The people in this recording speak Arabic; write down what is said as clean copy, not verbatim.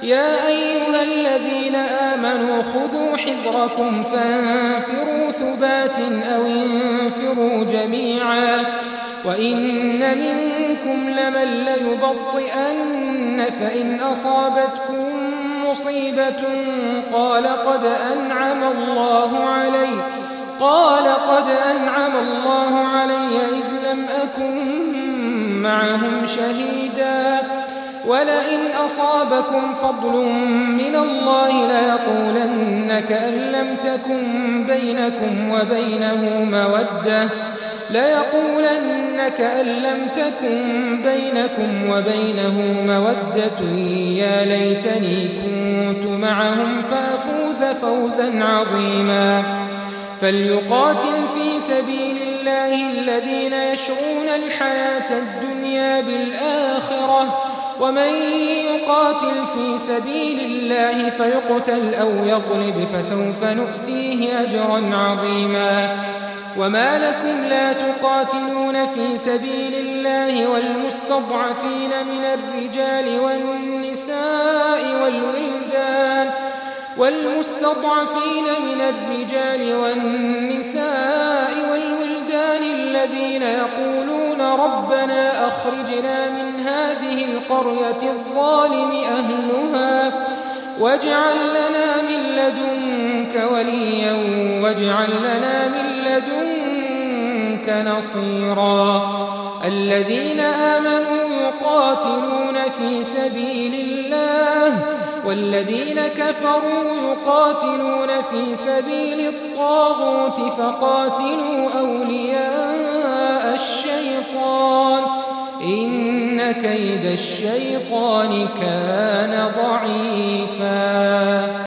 يا أيها الذين آمنوا خذوا حذركم فانفروا ثبات أو انفروا جميعا وإن منكم لمن ليبطئن فإن أصابتكم مصيبة قال قد أنعم الله علي إذ لم أكن معهم شهيدا ولئن أصابكم فضل من الله ليقولن كأن لم تكن بينكم وبينه مودة يا ليتني كنت معهم فأفوز فوزا عظيما فليقاتل في سبيل الله الذين يشرون الحياة الدنيا بالآخرة ومن يقاتل في سبيل الله فيقتل أو يغلب فسوف نؤتيه أجرا عظيما وما لكم لا تقاتلون في سبيل الله والمستضعفين من الرجال والنساء والولدان الذين يقولون ربنا أخرجنا من هذه القرية الظالم أهلها واجعل لنا من لدنك وليا واجعل لنا من لدنك نصيرا الذين آمنوا يقاتلون في سبيل الله والذين كفروا يقاتلون في سبيل الطاغوت فقاتلوا أولياء الشيطان إن كيد الشيطان كان